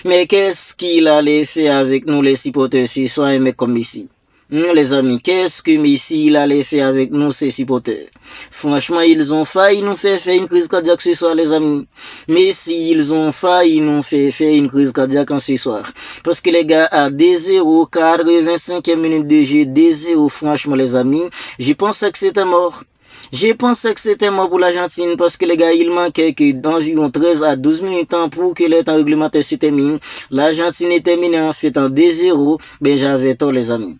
Mais qu'est-ce qu'il allait faire avec nous les supporters ce soir, un mec comme Messi? Les amis, qu'est-ce que Messi il allait faire avec nous, ces supporters? Franchement, ils ont failli nous faire une crise cardiaque ce soir, les amis. Messi, ils ont failli nous faire une crise cardiaque ce soir. Parce que les gars, à 2-0, 85e minute de jeu, 2-0, franchement, les amis, je pensais que c'était mort. Je pensais que c'était mort pour l'Argentine parce que les gars, il manquait que d'environ 13 à 12 minutes pour que le temps réglementaire se termine. L'Argentine est terminée en fait en 2-0. Ben, j'avais tort, les amis.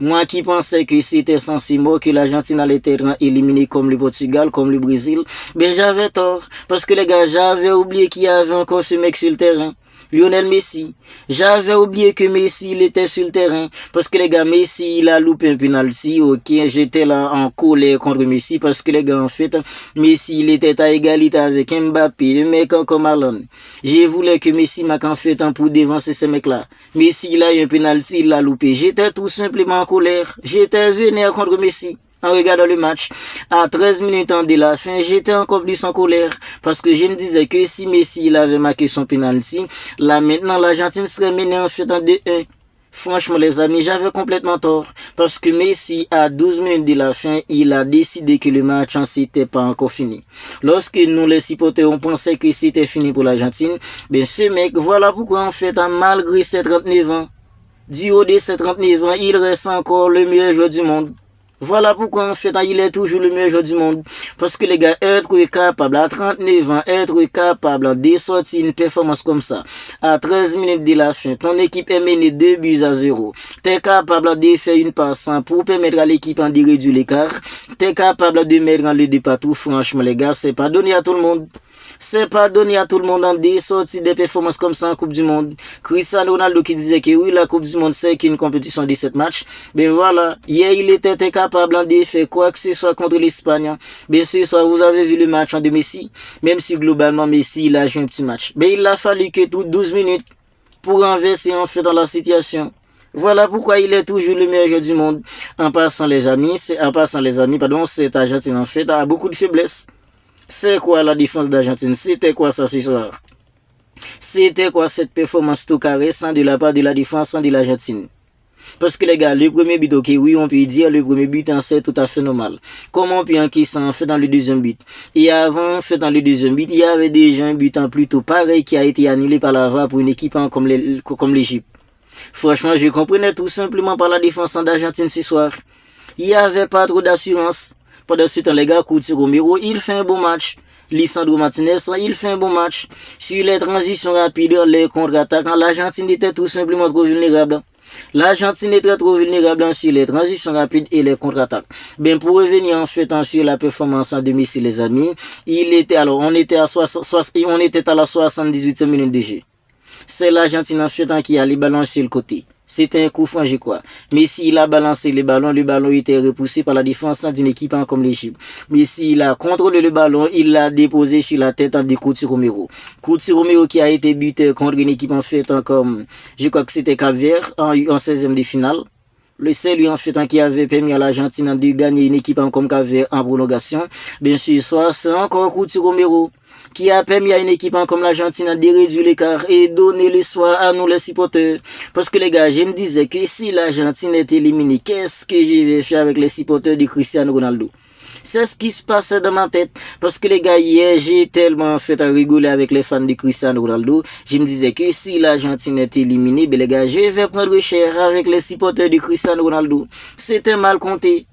Moi qui pensais que c'était censé mort, que l'Argentine allait être éliminée comme le Portugal, comme le Brésil, ben j'avais tort. Parce que les gars, j'avais oublié qu'il y avait encore ce mec sur le terrain. Lionel Messi. J'avais oublié que Messi il était sur le terrain. Parce que les gars, Messi il a loupé un penalty. Ok, j'étais là en colère contre Messi. Parce que les gars, en fait, Messi il était à égalité avec Mbappé, le mec comme Alan. Je voulais que Messi m'a en fait pour dévancer ce mec-là. Messi il a eu un penalty, il l'a loupé. J'étais tout simplement en colère. J'étais vénère contre Messi. En regardant le match, à 13 minutes de la fin, j'étais encore plus en colère parce que je me disais que si Messi il avait marqué son penalty, là maintenant l'Argentine serait menée en fait en 2-1. Franchement les amis, j'avais complètement tort parce que Messi à 12 minutes de la fin, il a décidé que le match n'était pas encore fini. Lorsque nous les supporters on pensait que c'était fini pour l'Argentine, ben ce mec, voilà pourquoi en fait malgré ses 39 ans, du haut de ses 39 ans, il reste encore le meilleur joueur du monde. Voilà pourquoi en fait il est toujours le meilleur joueur du monde. Parce que les gars, être capable à 39 ans, être capable de sortir une performance comme ça, à 13 minutes de la fin, ton équipe est menée 2-0. T'es capable de faire une passe pour permettre à l'équipe de réduire l'écart. T'es capable de mettre le deux partout. Franchement les gars, c'est pas donné à tout le monde. C'est pas donné à tout le monde en des sorties des performances comme ça en Coupe du Monde. Cristiano Ronaldo qui disait que oui, la Coupe du Monde c'est qu'une compétition de 7 matchs. Ben voilà, hier il était incapable de faire quoi que ce soit contre l'Espagne. Bien sûr, vous avez vu le match de Messi. Même si globalement Messi il a joué un petit match. Ben il a fallu que toutes 12 minutes pour renverser en fait dans la situation. Voilà pourquoi il est toujours le meilleur joueur du monde. En passant les amis, cette Argentine en fait a beaucoup de faiblesses. C'est quoi la défense d'Argentine? C'était quoi ça ce soir? C'était quoi cette performance tout caressante de la part de la défense de l'Argentine? Parce que les gars, le premier but, ok, oui, on peut dire le premier but, c'est tout à fait normal. Comment on peut encaisser ça en fait dans le deuxième but? Et avant, en fait dans le deuxième but, il y avait déjà un but en plutôt pareil qui a été annulé par la VAR pour une équipe comme l'Égypte. Franchement, je comprenais tout simplement par la défense d'Argentine ce soir. Il n'y avait pas trop d'assurance. Pendant ce temps, les gars, Coutinho Romero, il fait un bon match. Lisandro Martinez, il fait un bon match. Sur les transitions rapides, les contre-attaques, l'Argentine était tout simplement trop vulnérable. L'Argentine était trop vulnérable sur les transitions rapides et les contre-attaques. Ben, pour revenir en fait sur la performance de Messi, les amis, on était à la 78e minute de jeu. C'est l'Argentine en fait qui a les ballons sur le côté. C'était un coup franc, je crois. Messi, il a balancé le ballon était repoussé par la défense d'une équipe comme l'Égypte. Messi, il a contrôlé le ballon, il l'a déposé sur la tête de Coutinho Romero. Coutinho Romero qui a été buteur contre une équipe en fait comme, je crois que c'était Cap-Vert en 16e de finale. C'est lui en fait qui avait permis à l'Argentine de gagner une équipe comme Cap-Vert en prolongation. Bien sûr, c'est encore Coutinho Romero qui a permis à une équipe comme l'Argentine de réduire l'écart et donner l'espoir à nous les supporters. Parce que les gars, je me disais que si l'Argentine est éliminée, qu'est-ce que je vais faire avec les supporters de Cristiano Ronaldo? C'est ce qui se passait dans ma tête. Parce que les gars, hier, j'ai tellement fait à rigoler avec les fans de Cristiano Ronaldo. Je me disais que si l'Argentine est éliminée, ben les gars, je vais prendre cher avec les supporters de Cristiano Ronaldo. C'était mal compté.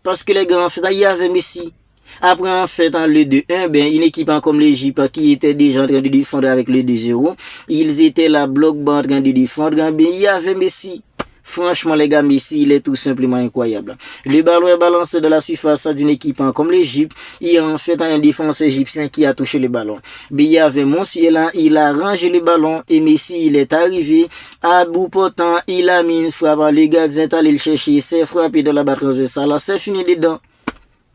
Parce que les gars, en fait, il y avait Messi. Après, en fait, le 2-1, ben, une équipe comme l'Égypte qui était déjà en train de défendre avec le 2-0, ils étaient là, bloc bas en train de défendre, ben, il y avait Messi. Franchement, les gars, Messi, il est tout simplement incroyable. Le ballon est balancé de la surface d'une équipe comme l'Égypte. Il y a en fait un défenseur égyptien qui a touché le ballon. Mais il y avait Monsier il a rangé le ballon et Messi, il est arrivé à bout portant, il a mis une frappe. Le gardien est allé le chercher, s'est frappé de la barre transversale. C'est fini dedans.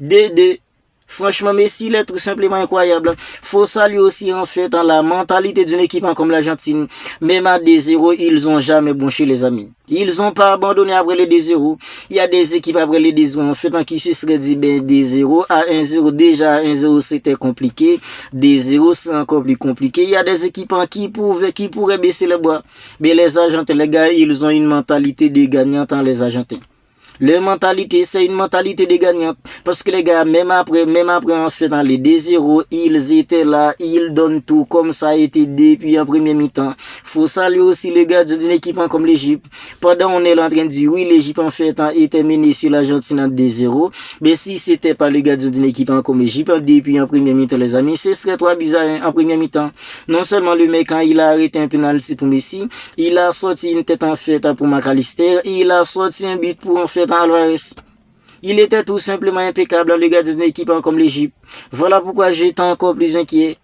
2-2. Franchement, Messi, il est tout simplement incroyable. Faut saluer aussi, en fait, dans la mentalité d'une équipe comme l'Argentine. Même à 2-0, ils ont jamais bronché, les amis. Ils ont pas abandonné après les 2-0. Il y a des équipes après les 2-0, en fait, qui se serait dit, 2-0 à 1-0. Déjà, à 1-0, c'était compliqué. 2-0, c'est encore plus compliqué. Il y a des équipes qui pourraient baisser les bras. Mais les Argentins, les gars, ils ont une mentalité de gagnant, les Argentins. Leur mentalité, c'est une mentalité de gagnante. Parce que les gars, même après en fait, dans les 2-0, ils étaient là, ils donnent tout comme ça a été depuis en premier mi-temps. Faut saluer aussi les gars d'une équipe comme l'Égypte. Pendant on est là en train de dire, oui, l'Égypte en fait, était menée sur l'Argentine en 2-0. Mais si c'était pas le gars d'une équipe comme l'Égypte, depuis en premier mi-temps, les amis, ce serait trop bizarre en premier mi-temps. Non seulement le mec, quand il a arrêté un penalty pour Messi, il a sorti une tête en fait pour McAllister, il a sorti un but pour en fait Alvarez. Il était tout simplement impeccable le gars d'une équipe comme l'Égypte. Voilà pourquoi j'étais encore plus inquiet.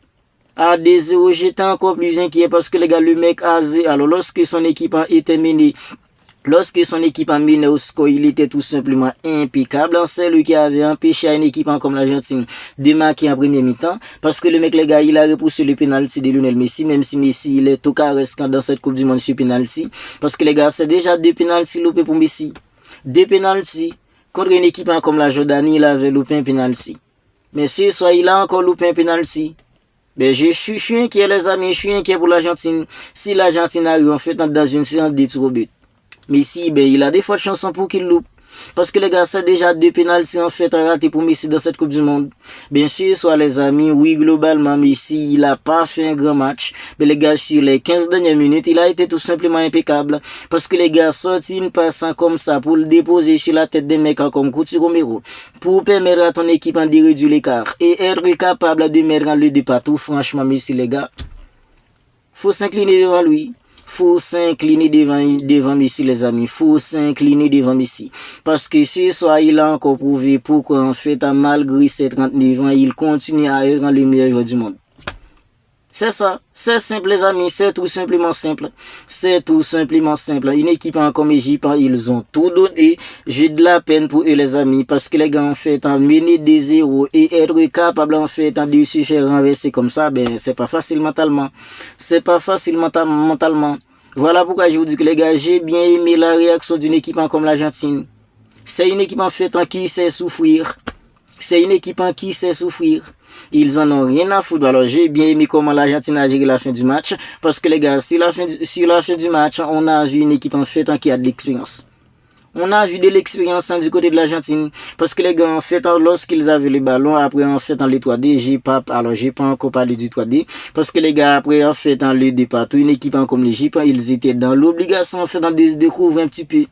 À 2-0, j'étais encore plus inquiet parce que les gars, le mec a alors lorsque son équipe a été menée, lorsque son équipe a mené au score, il était tout simplement impeccable. C'est lui qui avait empêché à une équipe comme l'Argentine de marquer en premier mi-temps. Parce que le mec, les gars, il a repoussé le penalty de Lionel Messi, même si Messi, il est tout carré dans cette Coupe du Monde sur penalty. Parce que les gars, c'est déjà 2 penalty loupés pour Messi. 2 penalty. Contre une équipe comme la Jordanie, il avait loupé un penalty. Mais ce soir, il a encore loupé un penalty. Mais je suis inquiet, les amis, je suis inquiet pour l'Argentine. Si l'Argentine arrive en fait dans une séance de tirs au but. Mais si, il a des fortes chances pour qu'il loupe. Parce que les gars, c'est déjà 2 pénaltys en fait ratés pour Messi dans cette Coupe du Monde. Bien sûr, soit les amis, oui, globalement, Messi, il a pas fait un grand match. Mais les gars, sur les 15 dernières minutes, il a été tout simplement impeccable. Parce que les gars, sorti une passe comme ça pour le déposer sur la tête des mecs comme Coutinho Romero. Pour permettre à ton équipe de réduire l'écart. Et être capable de mettre le de partout. Franchement, Messi, les gars, faut s'incliner devant lui. Faut s'incliner devant Messi, les amis. Faut s'incliner devant Messi. Parce que ce soir, il a encore prouvé pourquoi, en fait, malgré ses 39 ans, il continue à être le meilleur joueur du monde. C'est ça. C'est simple, les amis. C'est tout simplement simple. C'est tout simplement simple. Une équipe comme l'Égypte, ils ont tout donné. J'ai de la peine pour eux, les amis. Parce que les gars, en fait, en mener des 0 et être capable, en fait, de se faire renverser comme ça, c'est pas facile mentalement. C'est pas facile mentalement. Voilà pourquoi je vous dis que les gars, j'ai bien aimé la réaction d'une équipe comme l'Argentine. C'est une équipe, en fait, qui sait souffrir. C'est une équipe qui sait souffrir. Ils en ont rien à foutre. Alors, j'ai bien aimé comment l'Argentine a géré la fin du match. Parce que les gars, sur la fin du match, on a vu une équipe en fait qui a de l'expérience. On a vu de l'expérience du côté de l'Argentine. Parce que les gars, en fait, lorsqu'ils avaient le ballon, après, en fait, dans les 3D, j'ai pas encore parlé du 3D. Parce que les gars, après, en fait, dans le départ, une équipe comme l'Égypte, ils étaient dans l'obligation, en fait, de découvrir un petit peu.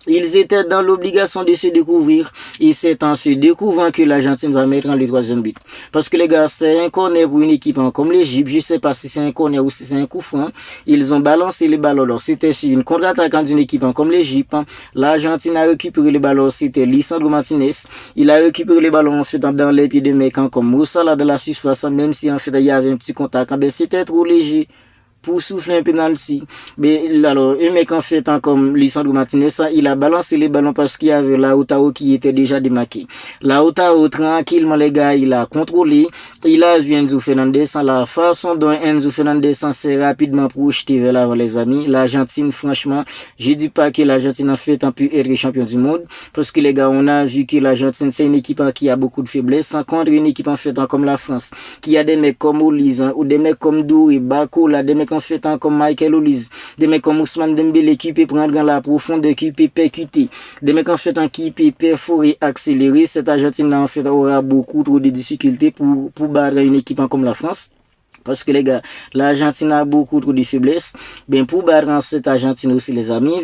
Ils étaient dans l'obligation de se découvrir. Et c'est en se découvrant que l'Argentine va mettre en le 3e but. Parce que les gars, c'est un corner pour une équipe comme l'Égypte. Je sais pas si c'est un corner ou si c'est un coup franc. Ils ont balancé les ballons. Alors, c'était sur une contre-attaque d'une équipe comme l'Égypte. L'Argentine a récupéré les ballons. C'était Lisandro Martinez. Il a récupéré les ballons en fait dans les pieds de mecs comme Moussala de la surface. Même si en fait il y avait un petit contact. C'était trop léger pour souffler un penalty. Mais alors, un mec en fait comme Lisandro Martinez, il a balancé les ballons parce qu'il y avait Lautaro qui était déjà démarqué. Lautaro, tranquillement les gars, il a contrôlé. Il a vu Enzo Fernandez, la façon dont Enzo Fernandez s'est rapidement projeté vers l'avant, les amis. L'Argentine, franchement, je dis pas que l'Argentine en fait a pu être champion du monde, parce que les gars, on a vu que l'Argentine c'est une équipe qui a beaucoup de faiblesses, contre une équipe en fait comme la France, qui a des mecs comme Olise, ou des mecs comme Doué, Bakola, des mecs en fait comme Michael Olise, des mecs comme Ousmane Dembélé qui peut prendre dans la profondeur, qui peut percuter, des mecs en fait qui peut perforer, accélérer. Cette Argentine en fait aura beaucoup trop de difficultés pour battre une équipe comme la France. Parce que les gars, l'Argentine a beaucoup trop de faiblesses. Pour battre cette Argentine aussi, les amis,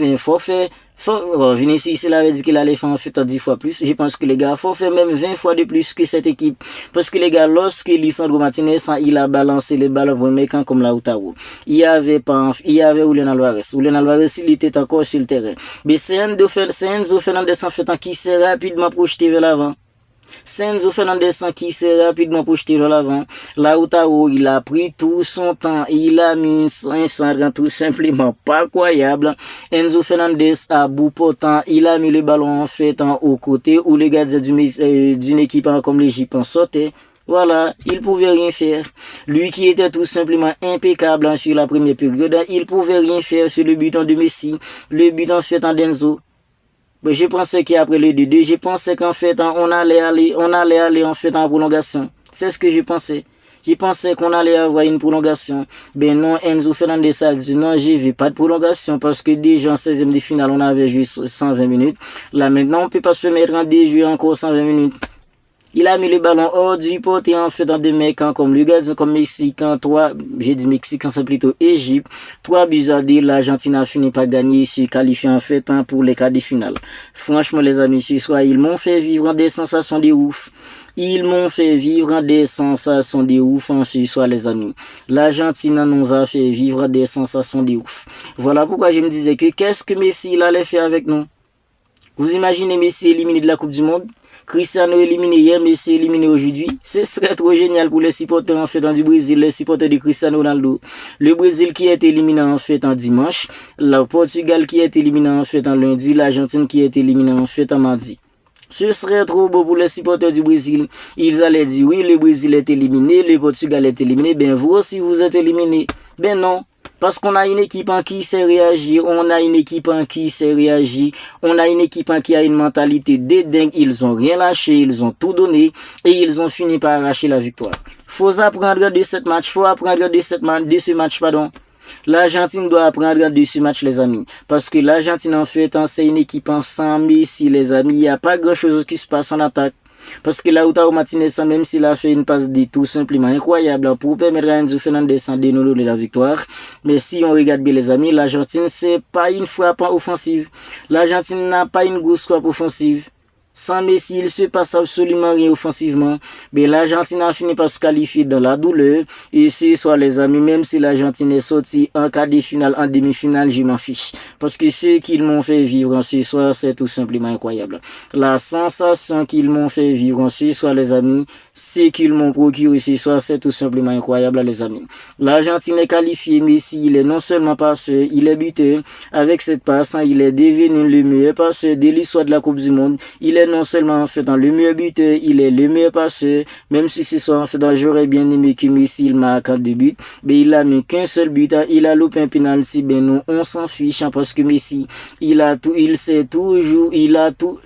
Vinicius, il avait dit qu'il allait faire en fait 10 fois plus. Je pense que les gars, faut faire même 20 fois de plus que cette équipe. Parce que les gars, lorsque Lisandro Martinez, il a balancé les ballons pour un mec comme Lautaro, il y avait Julian Alvarez. Julian Alvarez, il était encore sur le terrain. Mais c'est Enzo Fernandez en fait qui s'est rapidement projeté vers l'avant. C'est Enzo Fernandez qui s'est rapidement projeté vers l'avant. Lautaro, il a pris tout son temps. Il a mis un centre tout simplement pas croyable. Enzo Fernandez a bout portant. Il a mis le ballon en fait au côté où le gardien d'une équipe comme l'Égypte en sautait. Voilà, il pouvait rien faire. Lui qui était tout simplement impeccable sur la première période, il pouvait rien faire sur le but de Messi. Le but en fait d'Enzo. Je pensais qu'après le 2-2, je pensais qu'en fait, on allait aller en fait en prolongation. C'est ce que je pensais. Je pensais qu'on allait avoir une prolongation. Ben non, Enzo Fernandez a dit non, je veux pas de prolongation parce que déjà en 16e de finale, on avait joué 120 minutes. Là maintenant, on peut pas se permettre de jouer encore 120 minutes. Il a mis le ballon hors du poteau en fait dans des mecs comme le gardien comme Mexicain, j'ai dit Mexicain, c'est plutôt Égypte. 3-2, l'Argentine a fini par gagner, se qualifier en fait pour les quarts de finale. Franchement les amis, ce soir, ils m'ont fait vivre des sensations de ouf. Ils m'ont fait vivre des sensations de ouf ce soir les amis. L'Argentine nous a fait vivre des sensations de ouf. Voilà pourquoi je me disais que qu'est-ce que Messi il allait faire avec nous. Vous imaginez Messi éliminé de la Coupe du Monde? Cristiano éliminé hier, Messi éliminé aujourd'hui. Ce serait trop génial pour les supporters en fait du Brésil, les supporters de Cristiano Ronaldo. Le Brésil qui est éliminé en fait en dimanche, le Portugal qui est éliminé en fait en lundi, l'Argentine qui est éliminée en fait en mardi. Ce serait trop beau pour les supporters du Brésil. Ils allaient dire oui, le Brésil est éliminé, le Portugal est éliminé, ben vous aussi vous êtes éliminé. Ben non. Parce qu'on a une équipe en qui sait réagir, on a une équipe en qui sait réagir, on a une équipe en qui a une mentalité de dingue, ils ont rien lâché, ils ont tout donné et ils ont fini par arracher la victoire. Faut apprendre de ce match, pardon. L'Argentine doit apprendre de ce match les amis, parce que l'Argentine en fait c'est une équipe ensemble ici les amis, il n'y a pas grand chose qui se passe en attaque. Parce que Lautaro Martinez, même s'il a fait une passe de tout simplement incroyable pour permettre à Enzo Fernandez de dénouer la victoire. Mais si on regarde bien les amis, l'Argentine c'est pas une frappe offensive. L'Argentine n'a pas une grosse frappe offensive. Sans Messi, il se passe absolument rien offensivement. Mais l'Argentine a fini par se qualifier dans la douleur. Et ce soir, les amis, même si l'Argentine est sortie en quart de finale, en demi-finale, je m'en fiche. Parce que ce qu'ils m'ont fait vivre ce soir, c'est tout simplement incroyable. La sensation qu'ils m'ont fait vivre ce soir, les amis, ce qu'ils m'ont procuré ce soir, c'est tout simplement incroyable, les amis. L'Argentine est qualifiée, Messi, il est non seulement passeur, il est buteur. Avec cette passe, il est devenu le meilleur passeur de l'histoire de la Coupe du Monde. Il est non seulement en fait dans le meilleur buteur, il est le meilleur passeur, même si ce soir en fait j'aurais bien aimé que Messi il marque 2 buts, mais il a mis qu'un seul but, il a loupé un penalty, ben nous on s'en fiche parce que Messi il a tout, il sait toujours, il a tout.